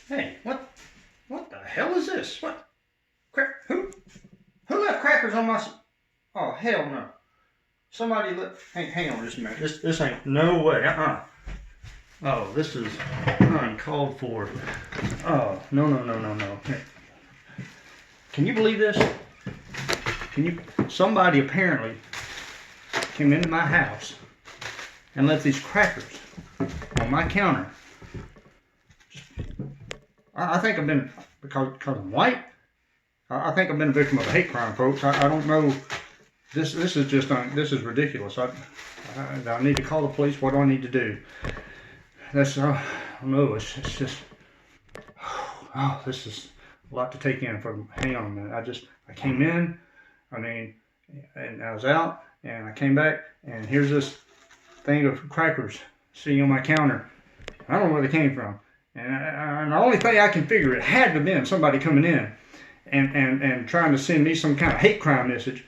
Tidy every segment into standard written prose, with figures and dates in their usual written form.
Hey, what the hell is this? What? Who left crackers on my? Oh hell no! Somebody left. Hang on just a minute. This ain't no way. Oh, this is uncalled for. Oh no. Can you believe this? Somebody apparently came into my house and left these crackers on my counter. I think I've been, because I'm white, I think I've been a victim of a hate crime, folks. I don't know. This is just, this is ridiculous. I need to call the police. What do I need to do? That's, I don't know. It's just, oh, this is a lot to take in. Hang on a minute. I came in, and I was out, and I came back, and here's this thing of crackers sitting on my counter. I don't know where they came from. And the only thing I can figure, it had to have been somebody coming in and trying to send me some kind of hate crime message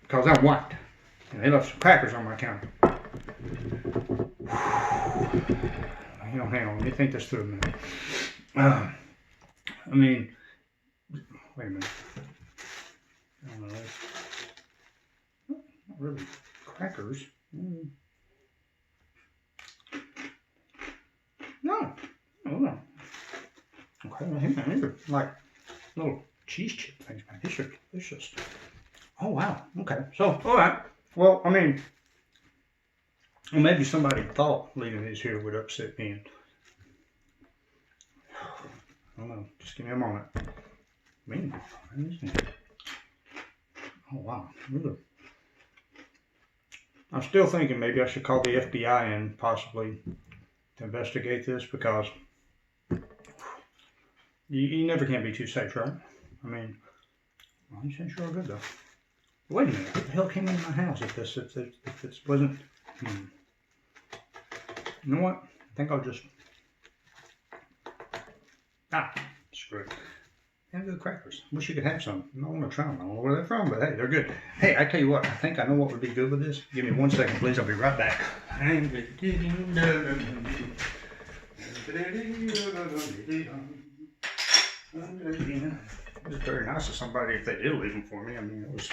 because I'm white. And they left some crackers on my counter. Hang on. Let me think this through a minute. Wait a minute. I don't know. Not really crackers. No. Okay, these are like little cheese chip things, man. These are delicious. Oh, wow. Okay. So, all right. Well, maybe somebody thought leaving these here would upset me. I don't know. Just give me a moment. Oh, wow. I'm still thinking maybe I should call the FBI in possibly to investigate this because you never can be too safe, right? These things are good though. Wait a minute, what the hell came into my house if this wasn't? You know what? I think I'll just screw it. Have good crackers. Wish you could have some. I want to try them. I don't know where they're from, but hey, they're good. Hey, I tell you what, I think I know what would be good with this. Give me 1 second, please. I'll be right back. It was very nice of somebody if they did leave them for me. It was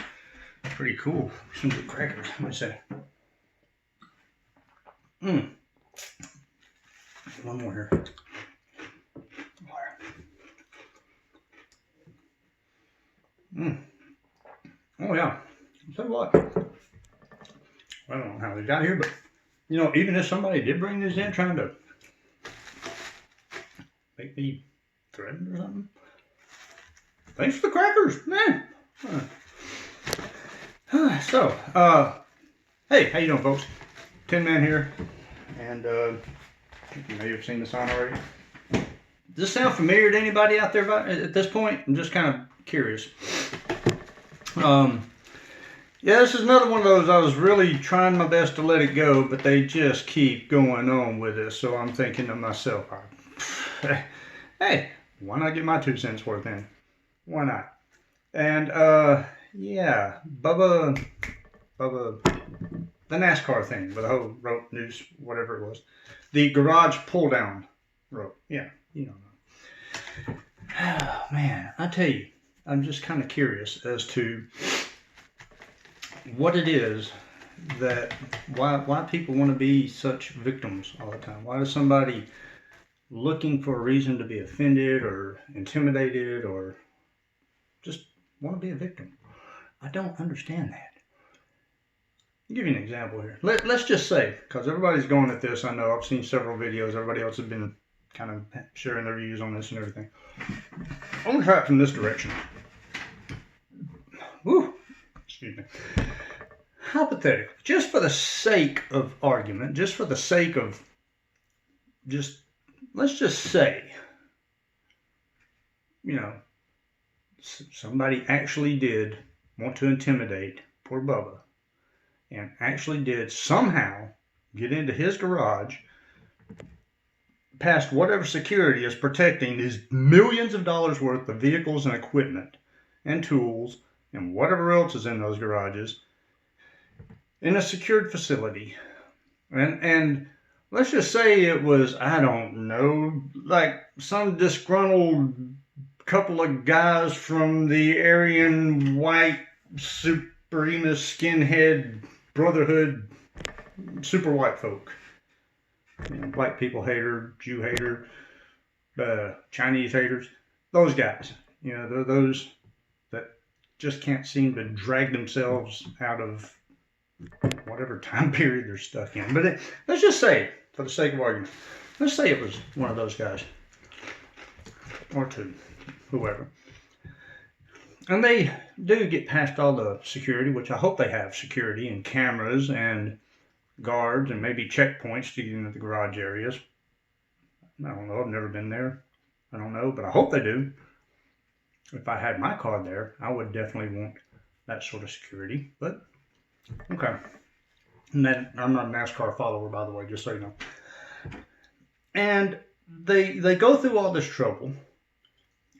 pretty cool. Some good crackers, I might say. One more here. Oh yeah. I'll tell you what. I don't know how they got here, but even if somebody did bring these in trying to make me threatened or something. Thanks for the crackers, man. Hey, how you doing, folks? Tin Man here, and you may have seen the sign already. Does this sound familiar to anybody out there at this point? I'm just kind of curious. Yeah, this is another one of those. I was really trying my best to let it go, but they just keep going on with it. So I'm thinking to myself, hey, why not get my 2 cents worth in? Why not? And yeah, Bubba, the NASCAR thing with the whole rope, noose, whatever it was, the garage pull down rope. Yeah, Oh man, I tell you, I'm just kind of curious as to what it is that why people want to be such victims all the time. Why does somebody looking for a reason to be offended or intimidated or just want to be a victim? I don't understand that. I'll give you an example here. Let's just say, because everybody's going at this, I know I've seen several videos, everybody else has been kind of sharing their views on this and everything. I'm going to try it from this direction. Woo! Excuse me. Hypothetically, just for the sake of argument, just for the sake of let's just say, somebody actually did want to intimidate poor Bubba and actually did somehow get into his garage past whatever security is protecting these millions of dollars worth of vehicles and equipment and tools and whatever else is in those garages in a secured facility. And let's just say it was, I don't know, like some disgruntled couple of guys from the Aryan white supremacist skinhead brotherhood, super white folk. You know, white people hater, Jew hater, Chinese haters, those guys. You know, those that just can't seem to drag themselves out of whatever time period they're stuck in. But let's just say, for the sake of argument, let's say it was one of those guys, or two, whoever. And they do get past all the security, which I hope they have security and cameras and guards and maybe checkpoints to get into the garage areas. I don't know. I've never been there. I don't know, but I hope they do. If I had my car there, I would definitely want that sort of security. But, okay. And then, I'm not a NASCAR follower, by the way, just so you know. And they go through all this trouble,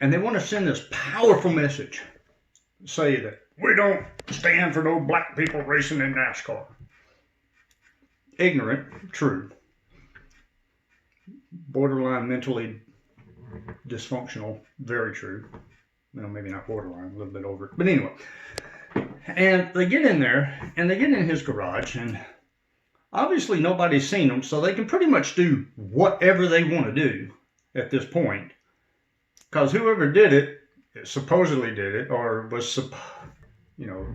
and they want to send this powerful message. Say that we don't stand for no black people racing in NASCAR. Ignorant, true. Borderline mentally dysfunctional, very true. Well, maybe not borderline, a little bit over it. But anyway. And they get in there, and they get in his garage, and obviously nobody's seen them, so they can pretty much do whatever they want to do at this point. Because whoever did it, supposedly did it, or was, you know,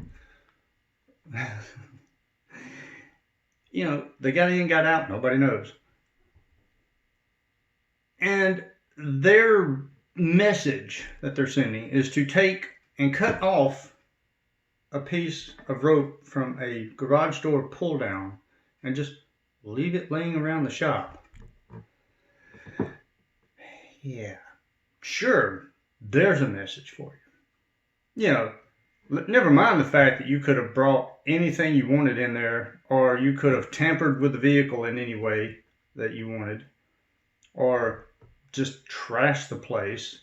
you know, they got in, got out, nobody knows. And their message that they're sending is to take and cut off a piece of rope from a garage door pull down and just leave it laying around the shop. Yeah, sure, there's a message for you. You know, never mind the fact that you could have brought anything you wanted in there, or you could have tampered with the vehicle in any way that you wanted, or just trashed the place,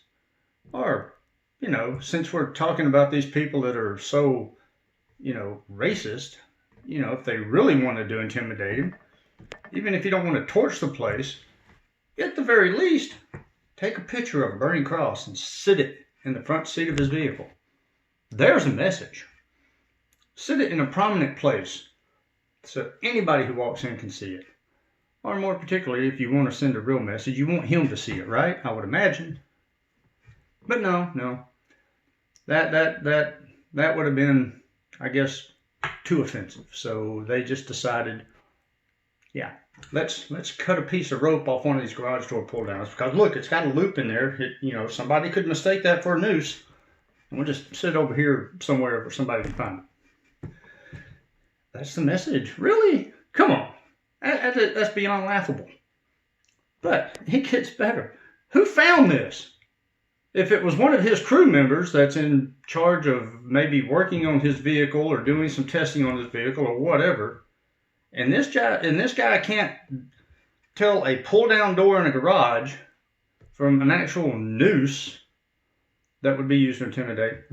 or, you know, since we're talking about these people that are so, you know, racist, you know, if they really wanted to intimidate him, even if you don't want to torch the place, at the very least, take a picture of a burning cross and sit it in the front seat of his vehicle. There's a message. Sit it in a prominent place so anybody who walks in can see it. Or more particularly, if you want to send a real message, you want him to see it, right? I would imagine. But no. That would have been, I guess, too offensive. So they just decided, yeah, let's cut a piece of rope off one of these garage door pull downs, because look, it's got a loop in there. You know, somebody could mistake that for a noose. And we'll just sit over here somewhere where somebody can find it. That's the message. Really? Come on. That's beyond laughable. But it gets better. Who found this? If it was one of his crew members that's in charge of maybe working on his vehicle or doing some testing on his vehicle or whatever, and this guy can't tell a pull-down door in a garage from an actual noose that would be used to intimidate.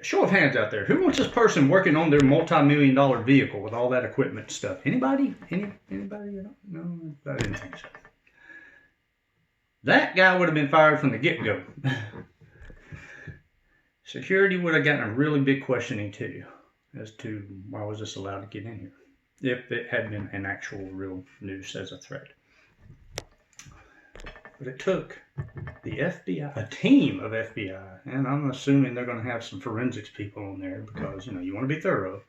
Show of hands out there. Who wants this person working on their multi-million-dollar vehicle with all that equipment stuff? Anybody? Anybody? No, I didn't think so. That guy would have been fired from the get-go. Security would have gotten a really big questioning too, as to why was this allowed to get in here, if it had been an actual real noose as a threat. But it took the FBI, a team of FBI, and I'm assuming they're going to have some forensics people on there because, you know, you want to be thorough,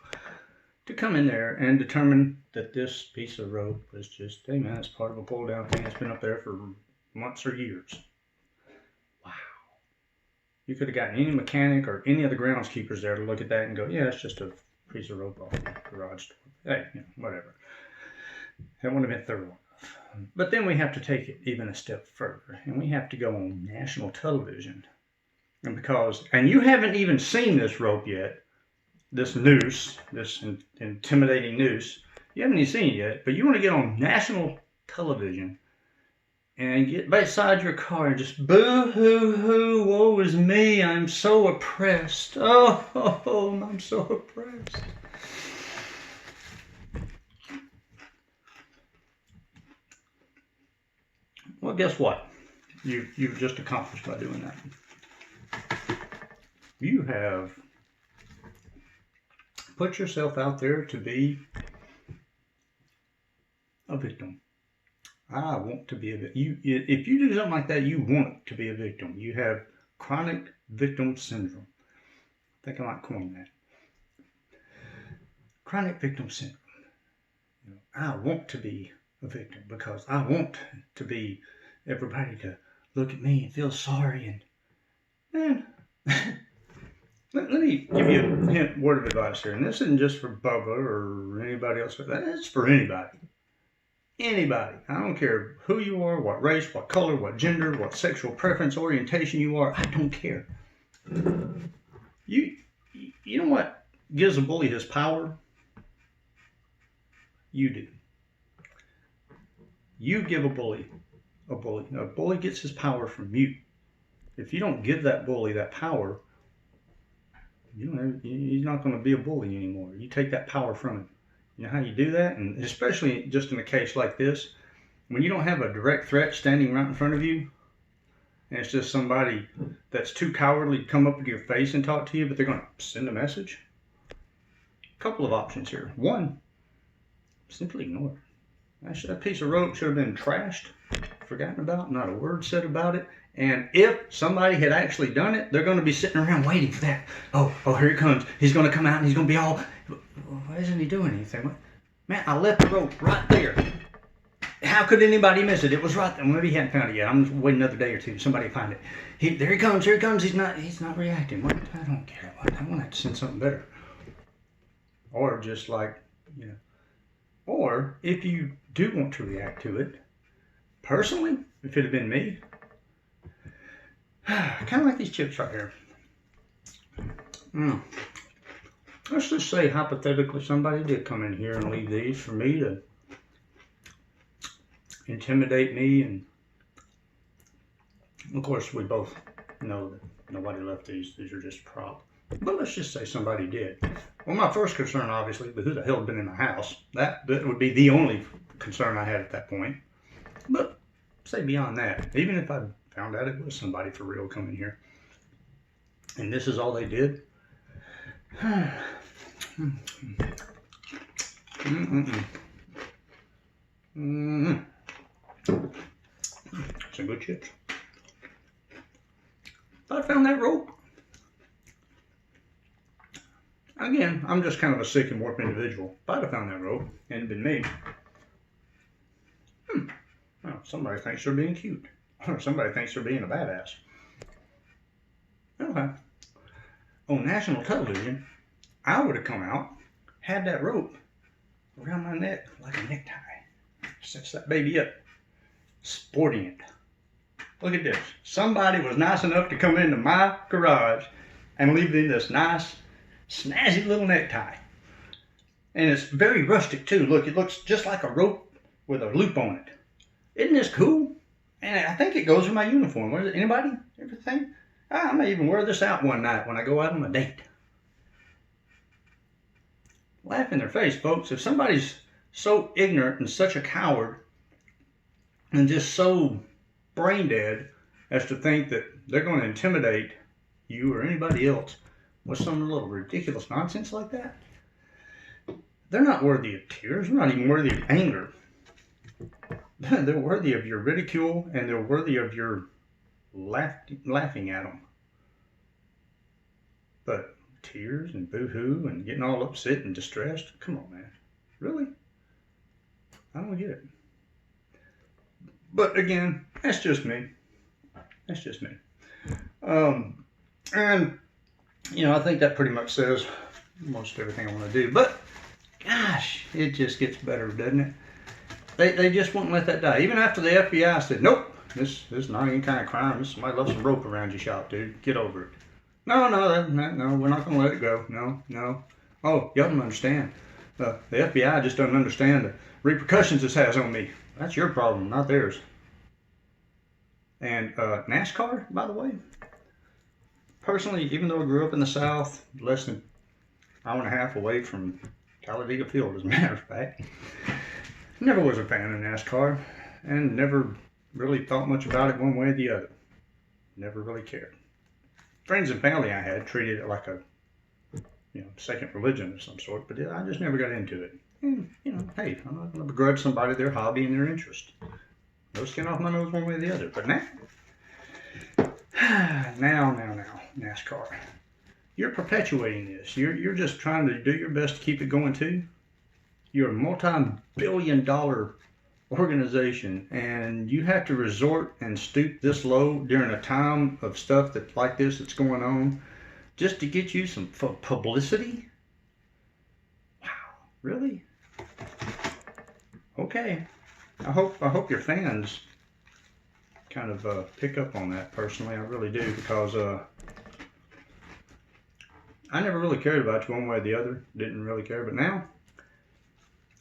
to come in there and determine that this piece of rope was just, hey man, it's part of a pull down thing that's been up there for months or years. Wow. You could have gotten any mechanic or any of the groundskeepers there to look at that and go, yeah, it's just a piece of rope off the garage door. Hey, you know, whatever. That wouldn't have been thorough enough. But then we have to take it even a step further, and we have to go on national television. And you haven't even seen this rope yet, this noose, this intimidating noose. You haven't even seen it yet, but you want to get on national television and get beside your car and just boo-hoo-hoo, woe is me, I'm so oppressed. Oh, I'm so oppressed. Well, guess what? You've just accomplished by doing that. You have put yourself out there to be a victim. I want to be a victim. If you do something like that, you want to be a victim. You have chronic victim syndrome. I think I might coin that. Chronic victim syndrome. I want to be a victim because I want to be everybody to look at me and feel sorry. And let me give you a hint, word of advice here. And this isn't just for Bubba or anybody else. It's for anybody. Anybody. I don't care who you are, what race, what color, what gender, what sexual preference, orientation you are. I don't care. You know what gives a bully his power? You do. You give a bully. A bully gets his power from you. If you don't give that bully that power, he's not going to be a bully anymore. You take that power from him. You know how you do that? And especially just in a case like this, when you don't have a direct threat standing right in front of you, and it's just somebody that's too cowardly to come up to your face and talk to you, but they're going to send a message. A couple of options here. One, simply ignore it. That piece of rope should have been trashed, forgotten about, not a word said about it. And if somebody had actually done it, they're going to be sitting around waiting for that. Oh, here he comes. He's going to come out and he's going to be all, why isn't he doing anything? Man, I left the rope right there. How could anybody miss it? It was right there. Maybe he hadn't found it yet. I'm just waiting another day or two. Somebody find it. There he comes. Here he comes. He's not reacting. What? I don't care. I want to have to send something better. Or just like, or if you do want to react to it, personally, if it had been me, kind of like these chips right here. Let's just say hypothetically somebody did come in here and leave these for me to intimidate me, and of course we both know that nobody left these. These are just prop. But let's just say somebody did. Well, my first concern, obviously, but who the hell had been in my house? That would be the only concern I had at that point. But say beyond that, even if I found out it was somebody for real coming here, and this is all they did, some good chips. If I found that rope, again, I'm just kind of a sick and warped individual. If I'd have found that rope and it'd been me, well, somebody thinks they're being cute. Or somebody thinks they're being a badass. Okay. On national television, I would have come out, had that rope around my neck like a necktie. Sets that baby up. Sporting it. Look at this. Somebody was nice enough to come into my garage and leave me this nice, snazzy little necktie. And it's very rustic too. Look, it looks just like a rope with a loop on it. Isn't this cool? And I think it goes with my uniform. What is it? Anybody? Everything? I may even wear this out one night when I go out on a date. Laugh in their face, folks. If somebody's so ignorant and such a coward and just so brain dead as to think that they're going to intimidate you or anybody else with some little ridiculous nonsense like that, they're not worthy of tears. They're not even worthy of anger. They're worthy of your ridicule, and they're worthy of your laughing at them. But tears and boo-hoo and getting all upset and distressed, come on, man. Really? I don't get it. But again, that's just me. That's just me. And, I think that pretty much says most everything I want to do. But, gosh, it just gets better, doesn't it? They just wouldn't let that die. Even after the FBI said, nope, this is not any kind of crime. This somebody left some rope around your shop, dude. Get over it. No, we're not going to let it go. No. Oh, y'all don't understand. The FBI just doesn't understand the repercussions this has on me. That's your problem, not theirs. And NASCAR, by the way, personally, even though I grew up in the South, less than an hour and a half away from Talladega Field, as a matter of fact, never was a fan of NASCAR, and never really thought much about it one way or the other. Never really cared. Friends and family I had treated it like a second religion of some sort, but I just never got into it. And, hey, I'm not going to begrudge somebody their hobby and their interest. No skin off my nose one way or the other. But now, NASCAR. You're perpetuating this. You're just trying to do your best to keep it going too. You're a multi-billion-dollar organization, and you have to resort and stoop this low during a time of stuff like this that's going on, just to get you some publicity? Wow, really? Okay. I hope your fans kind of pick up on that. Personally, I really do, because I never really cared about you one way or the other. Didn't really care, but now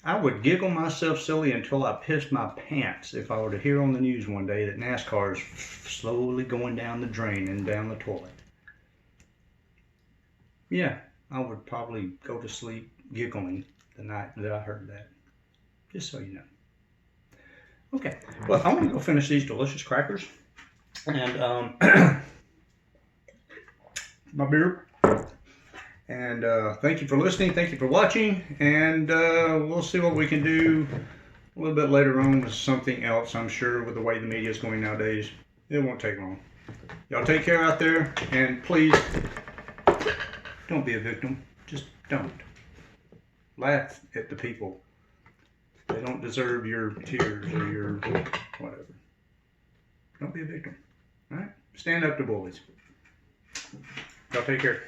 I would giggle myself silly until I pissed my pants if I were to hear on the news one day that NASCAR is slowly going down the drain and down the toilet. Yeah, I would probably go to sleep giggling the night that I heard that. Just so you know. Okay, well, I want to go finish these delicious crackers. And my beer. And thank you for listening. Thank you for watching. And we'll see what we can do a little bit later on with something else. I'm sure with the way the media is going nowadays, it won't take long. Y'all take care out there. And please, don't be a victim. Just don't. Laugh at the people. They don't deserve your tears or your whatever. Don't be a victim. All right? Stand up to bullies. Y'all take care.